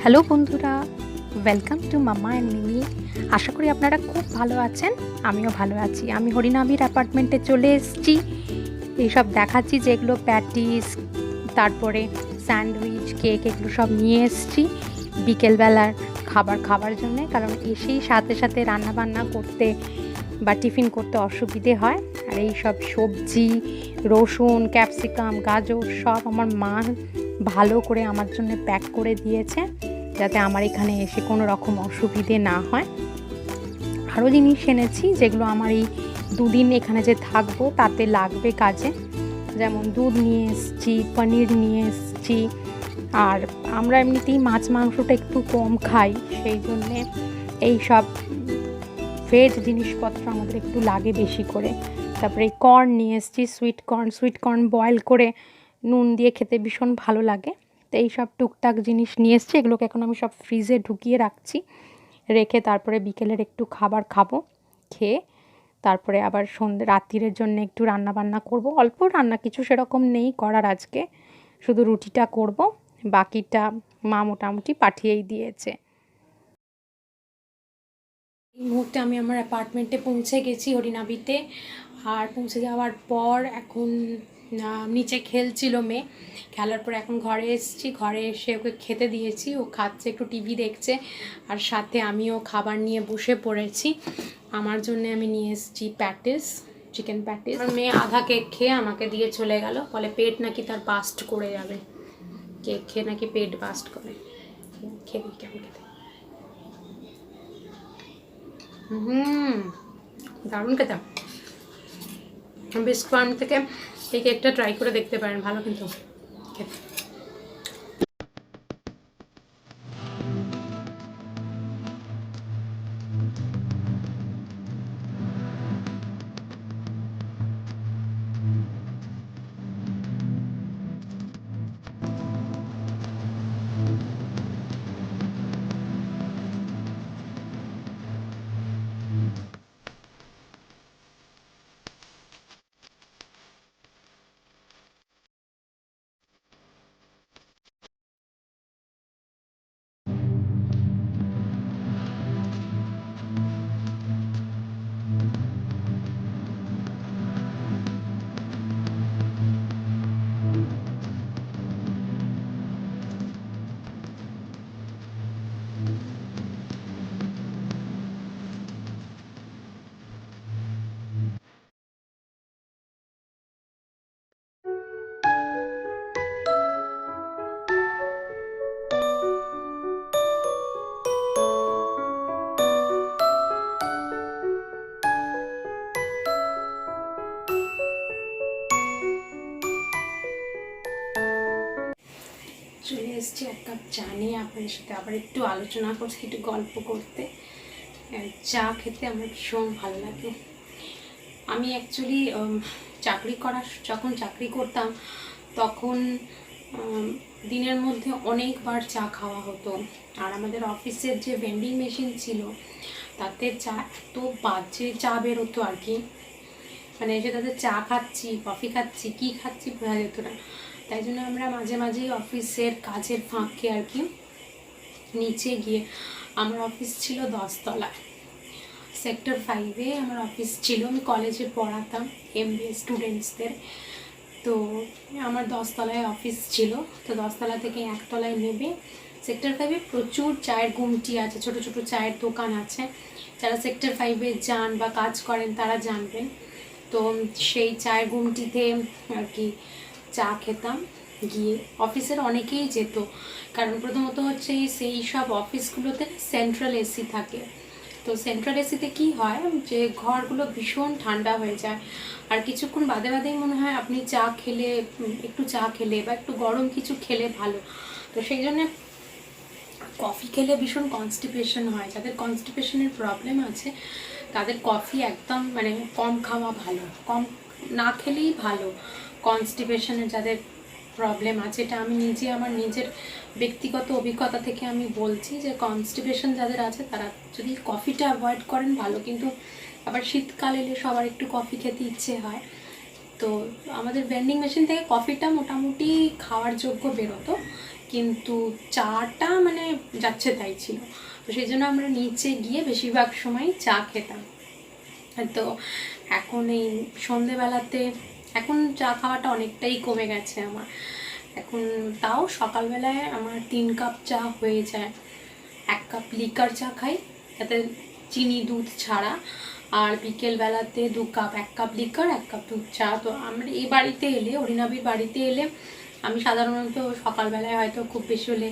Hello বন্ধুরা, welcome to Mamma and Mimi. আশা করি আপনারা খুব ভালো আছেন। আমিও ভালো আছি। আমি হরিনাভির অ্যাপার্টমেন্টে চলে এসেছি। এইসব দেখাচ্ছি যেগুলো প্যাটিস, তারপরে স্যান্ডউইচ, কেক, এগুলো সব নিয়ে এসেছি বিকেলবেলার খাবার জন্যে। কারণ এসেই সাথে সাথে রান্নাবান্না করতে বা টিফিন করতে অসুবিধে হয়। আর এই সব সবজি, রসুন, ক্যাপসিকাম, গাজর সব আমার মা ভালো করে আমার জন্য প্যাক করে দিয়েছে, যাতে আমার এখানে এসে কোনো রকম অসুবিধে না হয়। আরও জিনিস এনেছি যেগুলো আমার এই দুদিন এখানে যে থাকবো তাতে লাগবে কাজে। যেমন দুধ নিয়ে এসেছি, পনির নিয়ে এসেছি। আর আমরা এমনিতেই মাছ মাংসটা একটু কম খাই, সেই জন্যে এই সব ভেজ জিনিসপত্র আমাদের একটু লাগে বেশি করে। তারপরে এই কর্ন নিয়ে এসেছি, সুইট কর্ন বয়েল করে নুন দিয়ে খেতে ভীষণ ভালো লাগে। তো এই সব টুকটাক জিনিস নিয়ে এসেছি। এগুলোকে এখন আমি সব ফ্রিজে ঢুকিয়ে রেখে তারপরে বিকেলের একটু খাবার খাবো। খেয়ে তারপরে আবার রাত্রিরের জন্য একটু রান্না করব। অল্প রান্না, কিছু সেরকম নেই করার আজকে, শুধু রুটিটা করব, বাকিটা মা মোটামুটি পাঠিয়েই দিয়েছে। এই মুহূর্তে আমি আমার অ্যাপার্টমেন্টে পৌঁছে গেছি হরিনাভিতে। আর পৌঁছে যাওয়ার পর এখন নিচে খেলছিল মেয়ে, খেলার পর এখন ঘরে এসেছি। ঘরে এসে ওকে খেতে দিয়েছি, ও খাচ্ছে, একটু টিভি দেখছে। আর সাথে আমিও খাবার নিয়ে বসে পড়েছি। আমার জন্য আমি নিয়ে এসেছি চিকেন প্যাটিস। আর মেয়ে আধা কেক খেয়ে আমাকে দিয়ে চলে গেল, বলে পেট নাকি তার বাস্ট করে যাবে, কেক খেয়ে নাকি পেট বাস্ট করে। খেয়ে কেমন খেতে, দারুণ খেতে। বিস্কুট ফার্ম থেকে এই কেকটা ট্রাই করে দেখতে পারেন, ভালো কিন্তু খেতে। চলে এসেছি এক কাপ চা নিয়ে আপনাদের সাথে আবার একটু আলোচনা করছি, একটু গল্প করতে। চা খেতে আমার ভীষণ ভালো লাগে। আমি অ্যাকচুয়ালি যখন চাকরি করতাম তখন দিনের মধ্যে অনেকবার চা খাওয়া হতো। আর আমাদের অফিসের যে ভেন্ডিং মেশিন ছিল তাতে চা এত বাজে চা বেরোতো আর কি, মানে এসে তাদের চা খাচ্ছি, কফি খাচ্ছি, কী খাচ্ছি বোঝা যেত না। তাই জন্য আমরা মাঝে মাঝেই অফিসের কাজের ফাঁকে আর কি নিচে গিয়ে, আমার অফিস ছিল 10 তলায়, সেক্টর 5-এ আমার অফিস ছিল। আমি কলেজে পড়াতাম MBA স্টুডেন্টসদের। তো আমার 10 তলায় অফিস ছিল। তো 10 তলা থেকে 1 তলায় নেবে সেক্টর 5-এ প্রচুর চায়ের গুমটি আছে, ছোট ছোট চায়ের দোকান আছে। যারা সেক্টর 5-এ যান বা কাজ করেন তারা জানবেন। তো সেই চায়ের গুমটিতে আর কি চা খেতাম গিয়ে। অফিসের অনেকেই যেত, কারণ প্রথমত হচ্ছে সেই সব অফিসগুলোতে সেন্ট্রাল এসি থাকে। তো সেন্ট্রাল এসিতে কি হয় যে ঘরগুলো ভীষণ ঠান্ডা হয়ে যায়, আর কিছুক্ষণ বাদে বাদেই মনে হয় আপনি একটু চা খেলে বা একটু গরম কিছু খেলে ভালো। তো সেই জন্যে কফি খেলে ভীষণ কনস্টিপেশন হয়। যাদের কনস্টিপেশনের প্রবলেম আছে তাদের কফি একদম মানে কম খাওয়া ভালো, কম না খেলেই ভালো। কনস্টিপেশনের যাদের প্রবলেম আছে, এটা আমি আমার নিজের ব্যক্তিগত অভিজ্ঞতা থেকে আমি বলছি যে কনস্টিপেশন যাদের আছে তারা যদি কফিটা অ্যাভয়েড করেন ভালো। কিন্তু আবার শীতকাল এলে সবার একটু কফি খেতে ইচ্ছে হয়। তো আমাদের ভেন্ডিং মেশিন থেকে কফিটা মোটামুটি খাওয়ার যোগ্য বেরোতো, কিন্তু চাটা মানে যাচ্ছে তাই ছিল। তো সেই জন্য আমরা নিচে গিয়ে বেশিরভাগ সময় চা খেতাম। তো এখন এই সন্ধেবেলাতে এখন চা খাওয়াটা অনেকটাই কমে গেছে আমার। এখন তাও সকালবেলায় আমার 3 কাপ চা হয়ে যায়। 1 কাপ লিকার চা খাই, তাতে চিনি দুধ ছাড়া। আর বিকেলবেলাতে 2 কাপ, 1 কাপ লিকার 1 কাপ দুধ চা। তো আমরা এই বাড়িতে এলে, অরিনাবির বাড়িতে এলে আমি সাধারণত সকালবেলায় হয়তো খুব বেশি হলে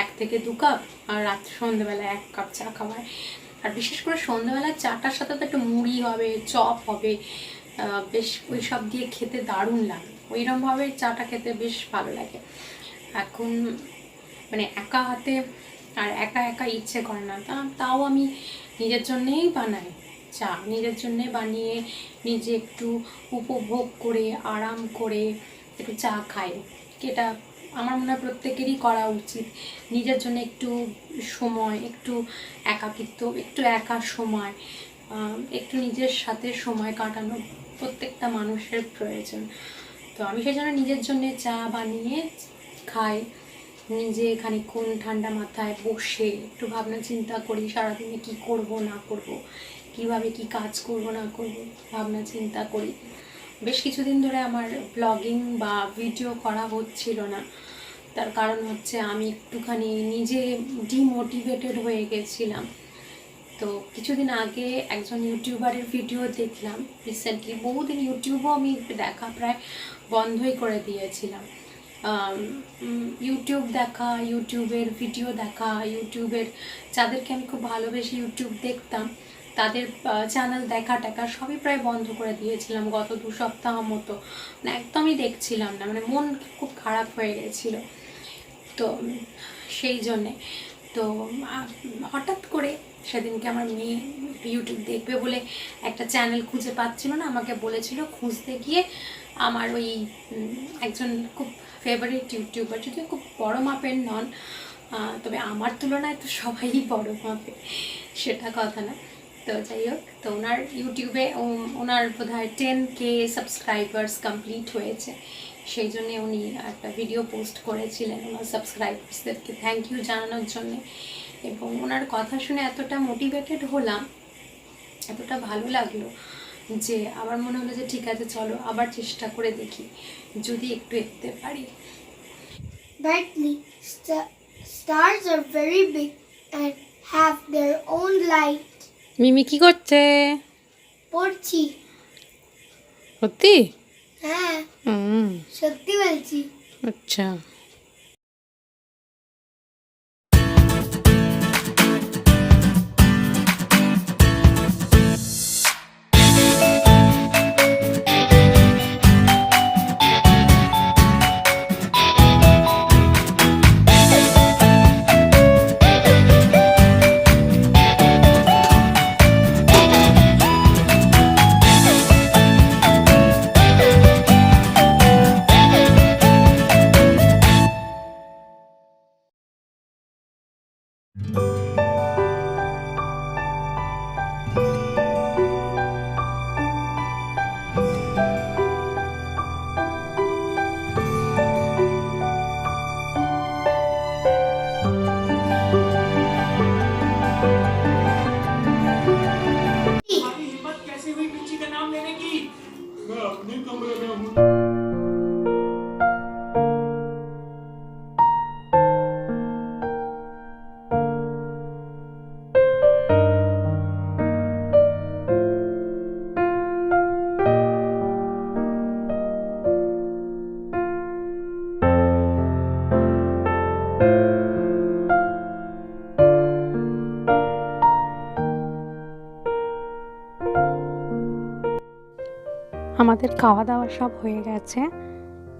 1 থেকে 2 কাপ, আর সন্ধ্যেবেলায় 1 কাপ চা খাওয়ায়। আর বিশেষ করে সন্ধ্যাবেলার চাটার সাথে তো একটা মুড়ি হবে, চপ হবে, বেশ ওই সব দিয়ে খেতে দারুণ লাগে। ওইরকমভাবে চাটা খেতে বেশ ভালো লাগে। এখন মানে একা হাতে আর একা একা ইচ্ছে করে না, তাও আমি নিজের জন্যেই বানাই চা, নিজের জন্যে বানিয়ে নিজে একটু উপভোগ করে আরাম করে একটু চা খাই। এটা আমার মনে হয় প্রত্যেকেরই করা উচিত। নিজের জন্য একটু সময়, একটু একাকিত্ব, একটু একা সময়, একটু নিজের সাথে সময় কাটানো প্রত্যেকটা মানুষের প্রয়োজন। তো আমি সেই জন্য নিজের জন্য চা বানিয়ে খাই। নিজে খানিকক্ষণ ঠান্ডা মাথায় বসে একটু ভাবনা চিন্তা করি, সারাদিনে কি করব না করব, কিভাবে কি কাজ করব না করব, ভাবনা চিন্তা করি। বেশ কিছুদিন ধরে আমার ব্লগিং বা ভিডিও করা হচ্ছিল না। তার কারণ হচ্ছে আমি একটুখানি নিজে ডিমোটিভেটেড হয়ে গেছিলাম। তো কিছুদিন আগে একজন ইউটিউবারের ভিডিও দেখলাম রিসেন্টলি। বহুদিন ইউটিউবও আমি দেখা প্রায় বন্ধই করে দিয়েছিলাম। ইউটিউব দেখা, ইউটিউবের ভিডিও দেখা, ইউটিউবের যাদেরকে আমি খুব ভালোবেসে ইউটিউব দেখতাম তাদের চ্যানেল দেখা টাকা সবই প্রায় বন্ধ করে দিয়েছিলাম গত 2 সপ্তাহ মতো। মানে একদমই দেখছিলাম না, মানে মন খুব খারাপ হয়ে গেছিল। তো সেই জন্যে তো হঠাৎ করে সেদিনকে আমার মেয়ে ইউটিউব দেখবে বলে একটা চ্যানেল খুঁজে পাচ্ছিল না, আমাকে বলেছিল খুঁজতে গিয়ে আমার ওই একজন খুব ফেভারিট ইউটিউবার, যদিও খুব বড় মাপের নন, তবে আমার তুলনায় তো সবাই বড় মাপের, সেটা কথা না। তো যাই হোক, তো ওনার ইউটিউবে ওনার বোধহয় 10K সাবস্ক্রাইবার্স কমপ্লিট হয়েছে। সেই জন্যে উনি একটা ভিডিও পোস্ট করেছিলেন ওনার সাবস্ক্রাইবার্সদেরকে থ্যাংক ইউ জানানোর জন্যে। এবং ওনার কথা শুনে এতটা মোটিভেটেড হলাম, এতটা ভালো লাগলো যে আবার মনে হলো যে ঠিক আছে চলো আবার চেষ্টা করে দেখি যদি একটু এগোতে পারি। Brightly, stars are very big and have their own light. মিমি কি করছে? পড়ছি। সত্যি? হ্যাঁ, সত্যি বলছি। আচ্ছা। আমাদের খাওয়া দাওয়া সব হয়ে গেছে।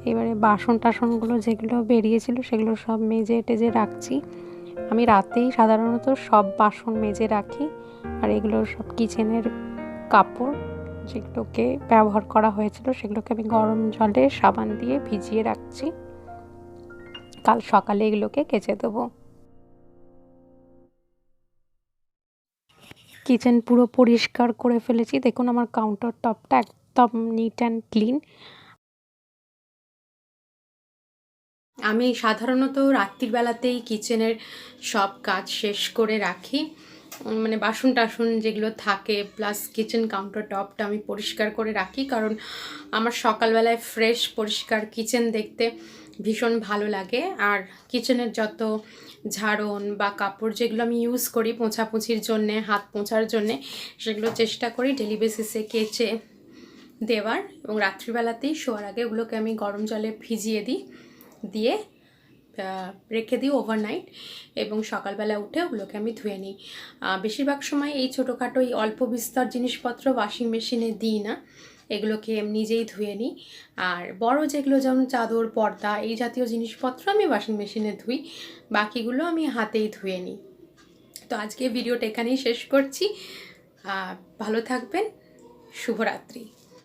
এবারে বাসন টাসনগুলো যেগুলো বেরিয়েছিল সেগুলো সব মেজে টেজে রাখছি। আমি রাতেই সাধারণত সব বাসন মেজে রাখি। আর এগুলো সব কিচেনের কাপড় যেগুলোকে ব্যবহার করা হয়েছিল সেগুলোকে আমি গরম জলে সাবান দিয়ে ভিজিয়ে রাখছি, কাল সকালে এগুলোকে কেচে দেবো। কিচেন পুরো পরিষ্কার করে ফেলেছি, দেখুন আমার কাউন্টার টপটা একদম নিট অ্যান্ড ক্লিন। আমি সাধারণত রাত্রির বেলাতেই কিচেনের সব কাজ শেষ করে রাখি, মানে বাসন টাসন যেগুলো থাকে প্লাস কিচেন কাউন্টার টপটা আমি পরিষ্কার করে রাখি, কারণ আমার সকালবেলায় ফ্রেশ পরিষ্কার কিচেন দেখতে ভীষণ ভালো লাগে। আর কিচেনের যত ঝাড়ন বা কাপড় যেগুলো আমি ইউজ করি পোঁছাপুছির জন্যে, হাত পোঁছার জন্যে, সেগুলো চেষ্টা করি ডেলি বেসিসে কেচে দেওয়ার, এবং রাত্রিবেলাতেই শোয়ার আগে ওগুলোকে আমি গরম জলে ভিজিয়ে দিই, দিয়ে রেখে দিই ওভারনাইট, এবং সকালবেলা উঠে ওগুলোকে আমি ধুয়ে নিই। বেশিরভাগ সময় এই ছোটোখাটো এই অল্প বিস্তর জিনিসপত্র ওয়াশিং মেশিনে দিই না, এগুলোকে নিজেই ধুয়ে নিই। আর বড় যেগুলো যেমন চাদর, পর্দা, এই জাতীয় জিনিসপত্র আমি ওয়াশিং মেশিনে ধুই, বাকিগুলো আমি হাতেই ধুয়ে নিই। তো আজকে ভিডিওটা এখানেই শেষ করছি। ভালো থাকবেন, শুভরাত্রি।